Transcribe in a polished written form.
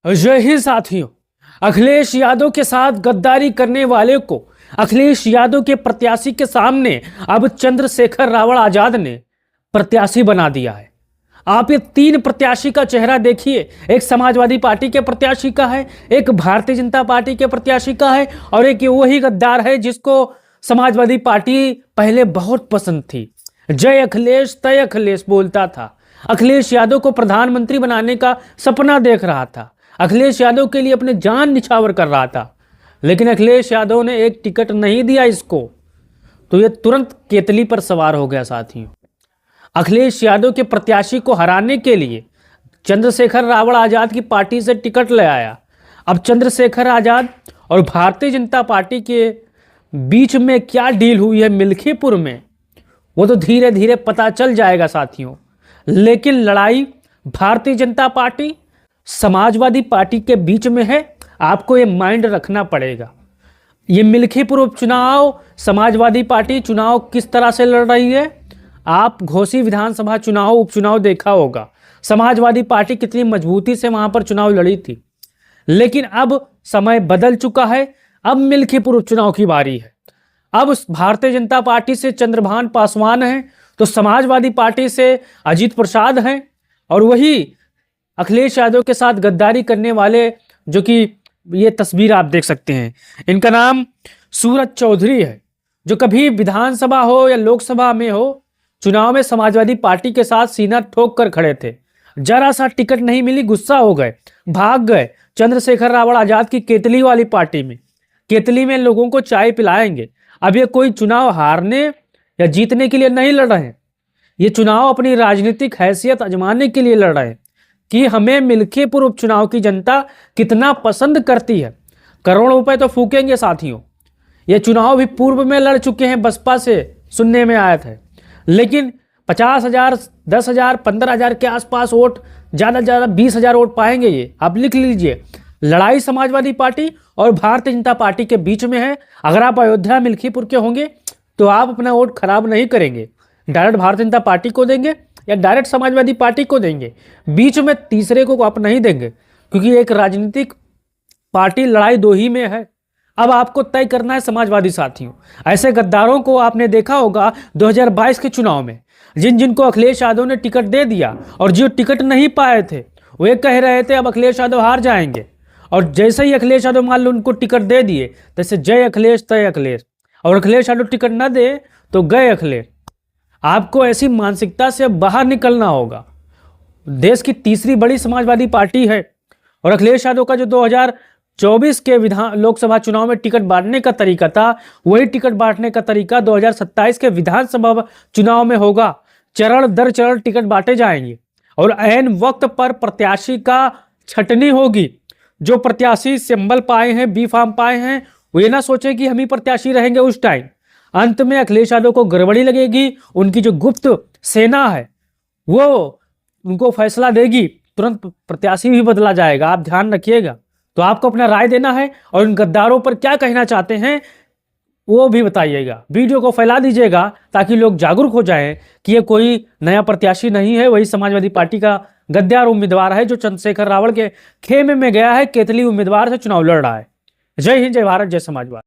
जय हिंद साथियों। अखिलेश यादव के साथ गद्दारी करने वाले को अखिलेश यादव के प्रत्याशी के सामने अब चंद्रशेखर रावल आजाद ने प्रत्याशी बना दिया है। आप ये तीन प्रत्याशी का चेहरा देखिए, एक समाजवादी पार्टी के प्रत्याशी का है, एक भारतीय जनता पार्टी के प्रत्याशी का है और एक वही गद्दार है जिसको समाजवादी पार्टी पहले बहुत पसंद थी। जय अखिलेश तय अखिलेश बोलता था, अखिलेश यादव को प्रधानमंत्री बनाने का सपना देख रहा था, अखिलेश यादव के लिए अपने जान निछावर कर रहा था। लेकिन अखिलेश यादव ने एक टिकट नहीं दिया इसको, तो ये तुरंत केतली पर सवार हो गया। साथियों, अखिलेश यादव के प्रत्याशी को हराने के लिए चंद्रशेखर रावल आजाद की पार्टी से टिकट ले आया। अब चंद्रशेखर आजाद और भारतीय जनता पार्टी के बीच में क्या डील हुई है मिल्खीपुर में, वो तो धीरे धीरे पता चल जाएगा साथियों। लेकिन लड़ाई भारतीय जनता पार्टी समाजवादी पार्टी के बीच में है, आपको ये माइंड रखना पड़ेगा। ये मिल्खीपुर उपचुनाव समाजवादी पार्टी चुनाव किस तरह से लड़ रही है, आप घोसी विधानसभा चुनाव उपचुनाव देखा होगा, समाजवादी पार्टी कितनी मजबूती से वहां पर चुनाव लड़ी थी। लेकिन अब समय बदल चुका है, अब मिल्खीपुर उपचुनाव की बारी है। अब भारतीय जनता पार्टी से चंद्रभान पासवान हैं, तो समाजवादी पार्टी से अजीत प्रसाद हैं, और वही अखिलेश यादव के साथ गद्दारी करने वाले, जो कि ये तस्वीर आप देख सकते हैं, इनका नाम सूरज चौधरी है, जो कभी विधानसभा हो या लोकसभा में हो चुनाव में समाजवादी पार्टी के साथ सीना ठोक कर खड़े थे। जरा सा टिकट नहीं मिली, गुस्सा हो गए, भाग गए चंद्रशेखर रावल आजाद की केतली वाली पार्टी में। केतली में लोगों को चाय पिलाएंगे। अब ये कोई चुनाव हारने या जीतने के लिए नहीं लड़ रहे हैं, ये चुनाव अपनी राजनीतिक हैसियत आजमाने के लिए लड़ रहे हैं कि हमें मिल्खीपुर उपचुनाव की जनता कितना पसंद करती है। करोड़ों रुपए तो फूकेंगे साथियों। ये चुनाव भी पूर्व में लड़ चुके हैं बसपा से, सुनने में आया था, लेकिन 50,000, 10,000, 15,000 के आसपास वोट, ज़्यादा से ज़्यादा 20,000 वोट पाएंगे। ये आप लिख लीजिए, लड़ाई समाजवादी पार्टी और भारतीय जनता पार्टी के बीच में है। अगर आप अयोध्या मिल्खीपुर के होंगे तो आप अपना वोट खराब नहीं करेंगे, डायरेक्ट भारतीय जनता पार्टी को देंगे या डायरेक्ट समाजवादी पार्टी को देंगे, बीच में तीसरे को आप नहीं देंगे, क्योंकि एक राजनीतिक पार्टी लड़ाई दो ही में है। अब आपको तय करना है समाजवादी साथियों। ऐसे गद्दारों को आपने देखा होगा 2022 के चुनाव में, जिनको अखिलेश यादव ने टिकट दे दिया और जो टिकट नहीं पाए थे वे कह रहे थे अब अखिलेश यादव हार जाएंगे, और जैसे ही अखिलेश यादव मान लो उनको टिकट दे दिए, जैसे जय अखिलेश तय अखिलेश, और अखिलेश यादव टिकट न दे तो गए अखिलेश। आपको ऐसी मानसिकता से बाहर निकलना होगा। देश की तीसरी बड़ी समाजवादी पार्टी है, और अखिलेश यादव का जो 2024 के लोकसभा चुनाव में टिकट बांटने का तरीका था, वही टिकट बांटने का तरीका 2027 के विधानसभा चुनाव में होगा। चरण दर चरण टिकट बांटे जाएंगे और ऐन वक्त पर प्रत्याशी का छटनी होगी। जो प्रत्याशी सिंबल पाए हैं, बी फार्म पाए हैं, वो ये ना सोचे कि हम ही प्रत्याशी रहेंगे उस टाइम। अंत में अखिलेश यादव को गड़बड़ी लगेगी, उनकी जो गुप्त सेना है वो उनको फैसला देगी, तुरंत प्रत्याशी भी बदला जाएगा। आप ध्यान रखिएगा। तो आपको अपना राय देना है और इन गद्दारों पर क्या कहना चाहते हैं वो भी बताइएगा। वीडियो को फैला दीजिएगा ताकि लोग जागरूक हो जाएं कि ये कोई नया प्रत्याशी नहीं है, वही समाजवादी पार्टी का गद्दार उम्मीदवार है जो चंद्रशेखर रावल के खेमे में गया है, केतली उम्मीदवार से चुनाव लड़ रहा है। जय हिंद, जय भारत, जय समाजवाद।